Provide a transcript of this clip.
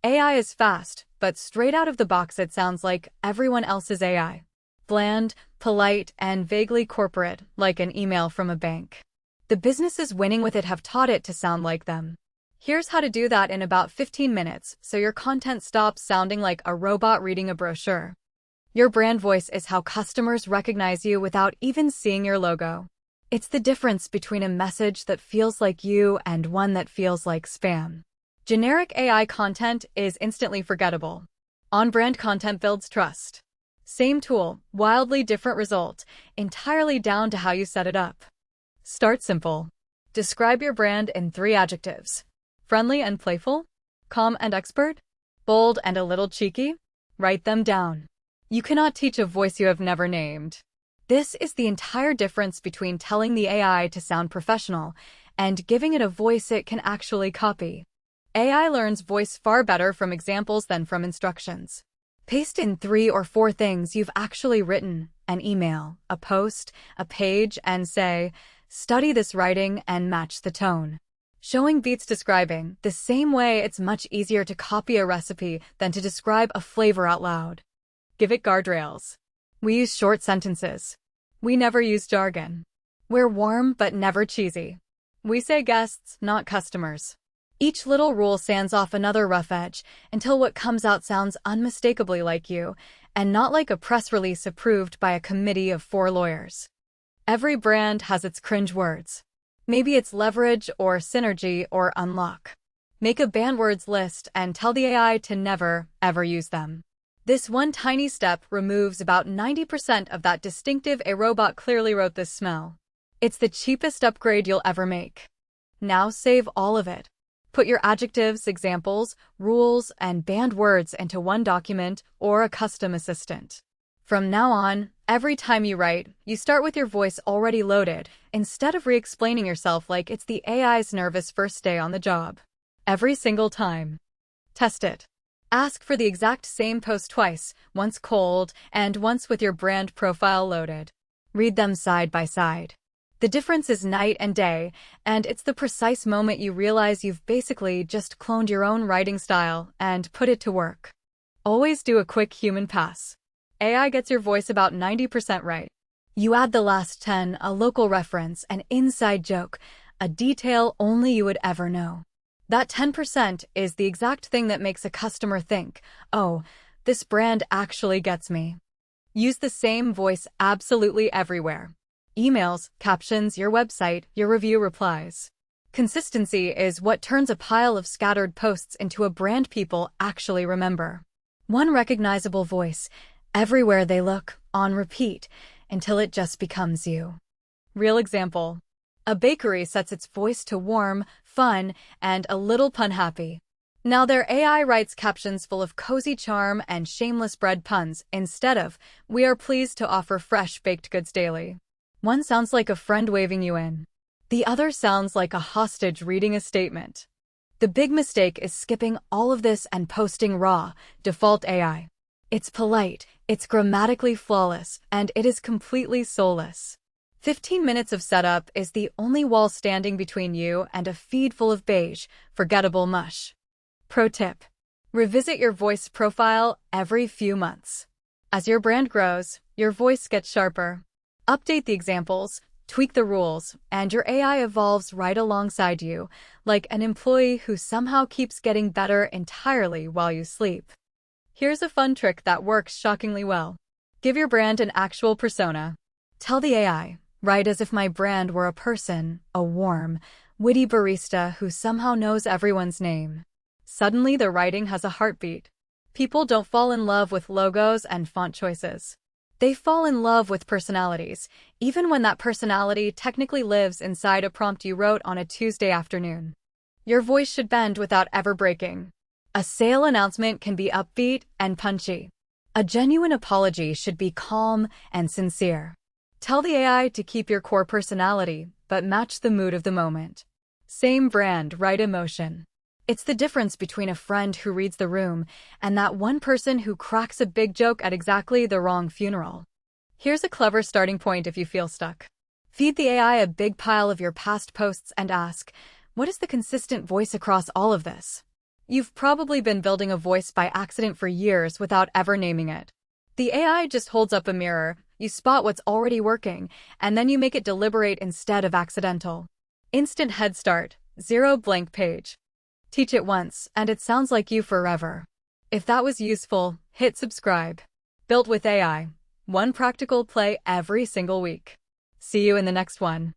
AI is fast, but straight out of the box it sounds like everyone else's AI. Bland, polite, and vaguely corporate, like an email from a bank. The businesses winning with it have taught it to sound like them. Here's how to do that in about 15 minutes, so your content stops sounding like a robot reading a brochure. Your brand voice is how customers recognize you without even seeing your logo. It's the difference between a message that feels like you and one that feels like spam. Generic AI content is instantly forgettable. On-brand content builds trust. Same tool, wildly different result, entirely down to how you set it up. Start simple. Describe your brand in 3 adjectives. Friendly and playful? Calm and expert? Bold and a little cheeky? Write them down. You cannot teach a voice you have never named. This is the entire difference between telling the AI to sound professional and giving it a voice it can actually copy. AI learns voice far better from examples than from instructions. Paste in 3 or 4 things you've actually written, an email, a post, a page, and say, study this writing and match the tone. Showing beats describing, the same way it's much easier to copy a recipe than to describe a flavor out loud. Give it guardrails. We use short sentences. We never use jargon. We're warm but never cheesy. We say guests, not customers. Each little rule sands off another rough edge until what comes out sounds unmistakably like you, and not like a press release approved by a committee of 4 lawyers. Every brand has its cringe words. Maybe it's leverage or synergy or unlock. Make a banned words list and tell the AI to never, ever use them. This one tiny step removes about 90% of that distinctive "a robot clearly wrote this" smell. It's the cheapest upgrade you'll ever make. Now save all of it. Put your adjectives, examples, rules, and banned words into one document or a custom assistant. From now on, every time you write, you start with your voice already loaded, instead of re-explaining yourself like it's the AI's nervous first day on the job. Every single time. Test it. Ask for the exact same post twice, once cold and once with your brand profile loaded. Read them side by side. The difference is night and day, and it's the precise moment you realize you've basically just cloned your own writing style and put it to work. Always do a quick human pass. AI gets your voice about 90% right. You add the last 10, a local reference, an inside joke, a detail only you would ever know. That 10% is the exact thing that makes a customer think, oh, this brand actually gets me. Use the same voice absolutely everywhere. Emails, captions, your website, your review replies. Consistency is what turns a pile of scattered posts into a brand people actually remember. One recognizable voice, everywhere they look, on repeat, until it just becomes you. Real example. A bakery sets its voice to warm, fun, and a little pun-happy. Now their AI writes captions full of cozy charm and shameless bread puns instead of, "We are pleased to offer fresh baked goods daily." One sounds like a friend waving you in. The other sounds like a hostage reading a statement. The big mistake is skipping all of this and posting raw, default AI. It's polite, it's grammatically flawless, and it is completely soulless. 15 minutes of setup is the only wall standing between you and a feed full of beige, forgettable mush. Pro tip. Revisit your voice profile every few months. As your brand grows, your voice gets sharper. Update the examples, tweak the rules, and your AI evolves right alongside you, like an employee who somehow keeps getting better entirely while you sleep. Here's a fun trick that works shockingly well. Give your brand an actual persona. Tell the AI, write as if my brand were a person, a warm, witty barista who somehow knows everyone's name. Suddenly the writing has a heartbeat. People don't fall in love with logos and font choices. They fall in love with personalities, even when that personality technically lives inside a prompt you wrote on a Tuesday afternoon. Your voice should bend without ever breaking. A sale announcement can be upbeat and punchy. A genuine apology should be calm and sincere. Tell the AI to keep your core personality, but match the mood of the moment. Same brand, right emotion. It's the difference between a friend who reads the room and that one person who cracks a big joke at exactly the wrong funeral. Here's a clever starting point if you feel stuck. Feed the AI a big pile of your past posts and ask, what is the consistent voice across all of this? You've probably been building a voice by accident for years without ever naming it. The AI just holds up a mirror, you spot what's already working, and then you make it deliberate instead of accidental. Instant head start, zero blank page. Teach it once, and it sounds like you forever. If that was useful, hit subscribe. Built with AI. One practical play every single week. See you in the next one.